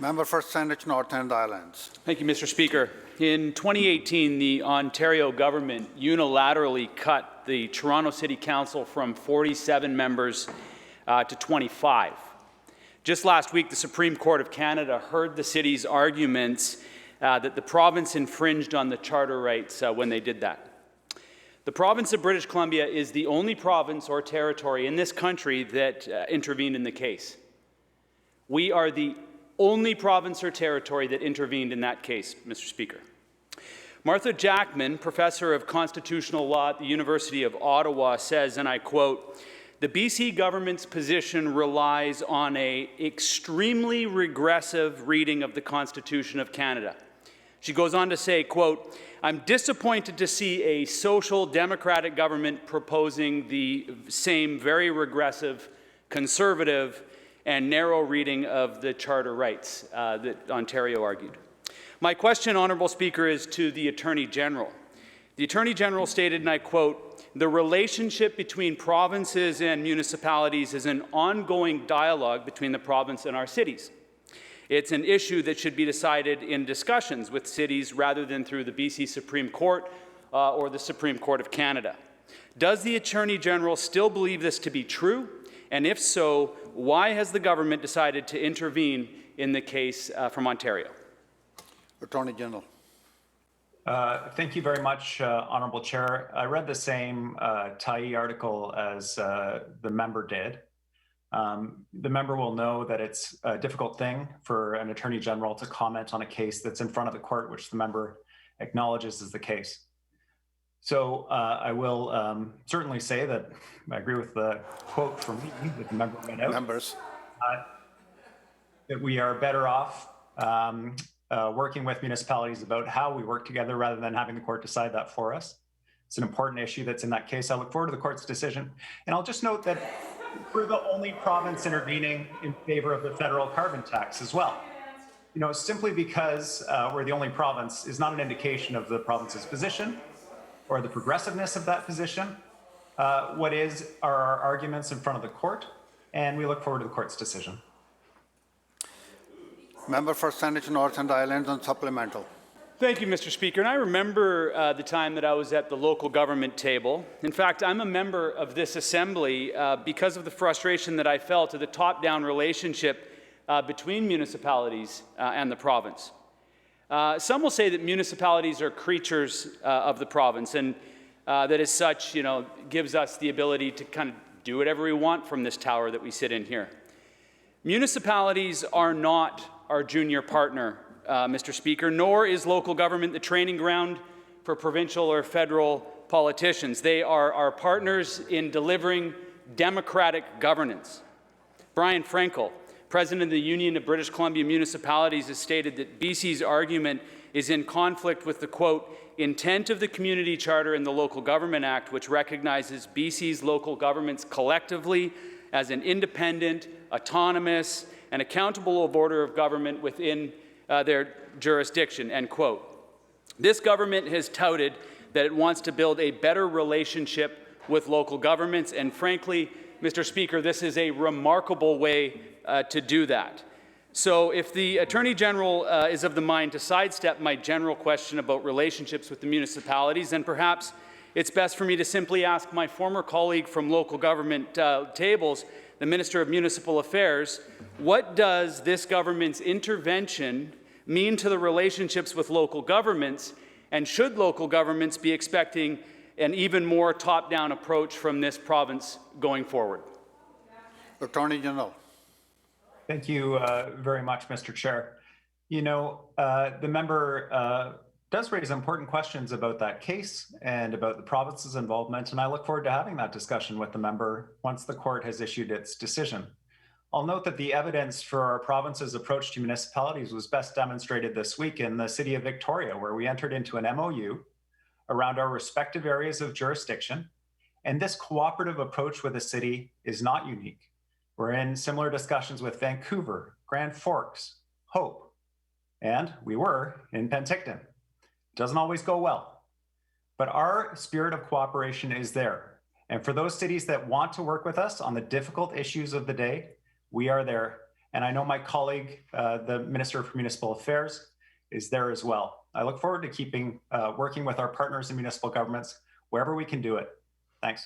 Member for Saanich North and Islands. Thank you, Mr. Speaker. In 2018, the Ontario government unilaterally cut the Toronto City Council from 47 members to 25. Just last week, the Supreme Court of Canada heard the city's arguments that the province infringed on the charter rights when they did that. The province of British Columbia is the only province or territory in this country that intervened in the case. We are the only province or territory that intervened in that case, Mr. Speaker. Martha Jackman, professor of constitutional law at the University of Ottawa, says, and I quote, "The BC government's position relies on an extremely regressive reading of the Constitution of Canada." She goes on to say, quote, "I'm disappointed to see a social democratic government proposing the same very regressive, conservative, and narrow reading of the charter rights that Ontario argued." My question, Honourable Speaker, is to the Attorney General. The Attorney General stated, and I quote, "The relationship between provinces and municipalities is an ongoing dialogue between the province and our cities. It's an issue that should be decided in discussions with cities rather than through the BC Supreme Court or the Supreme Court of Canada. Does the Attorney General still believe this to be true? And if so, why has the government decided to intervene in the case from Ontario?" Attorney General. Thank you very much, Honourable Chair. I read the same Tyee article as the member did. The member will know that it's a difficult thing for an Attorney General to comment on a case that's in front of the court, which the member acknowledges is the case. So I will certainly say that I agree with the quote from me that the member read out. Members. That we are better off working with municipalities about how we work together rather than having the court decide that for us. It's an important issue that's in that case. I look forward to the court's decision. And I'll just note that we're the only province intervening in favor of the federal carbon tax as well. You know, simply because we're the only province is not an indication of the province's position or the progressiveness of that position. What is are our arguments in front of the court, and we look forward to the court's decision. Member for Saanich North and Islands on supplemental. Thank you, Mr. Speaker. And I remember the time that I was at the local government table. In fact, I'm a member of this assembly because of the frustration that I felt of the top-down relationship between municipalities and the province. Some will say that municipalities are creatures of the province, and that as such, gives us the ability to kind of do whatever we want from this tower that we sit in here. Municipalities are not our junior partner, Mr. Speaker, nor is local government the training ground for provincial or federal politicians. They are our partners in delivering democratic governance. Brian Frankel, President of the Union of British Columbia Municipalities, has stated that BC's argument is in conflict with the, quote, "intent of the Community Charter and the Local Government Act, which recognizes BC's local governments collectively as an independent, autonomous, and accountable border of government within their jurisdiction," end quote. This government has touted that it wants to build a better relationship with local governments, and frankly, Mr. Speaker, this is a remarkable way to do that. So if the Attorney General is of the mind to sidestep my general question about relationships with the municipalities, then perhaps it's best for me to simply ask my former colleague from local government tables, the Minister of Municipal Affairs, what does this government's intervention mean to the relationships with local governments, and should local governments be expecting an even more top-down approach from this province going forward? Attorney General. Thank you very much, Mr. Chair. You know, the member does raise important questions about that case and about the province's involvement, and I look forward to having that discussion with the member once the court has issued its decision. I'll note that the evidence for our province's approach to municipalities was best demonstrated this week in the city of Victoria, where we entered into an MOU around our respective areas of jurisdiction, and this cooperative approach with the city is not unique. We're in similar discussions with Vancouver, Grand Forks, Hope, and we were in Penticton. Doesn't always go well, but our spirit of cooperation is there. And for those cities that want to work with us on the difficult issues of the day, we are there. And I know my colleague, the Minister for Municipal Affairs, is there as well. I look forward to working with our partners in municipal governments wherever we can do it. Thanks.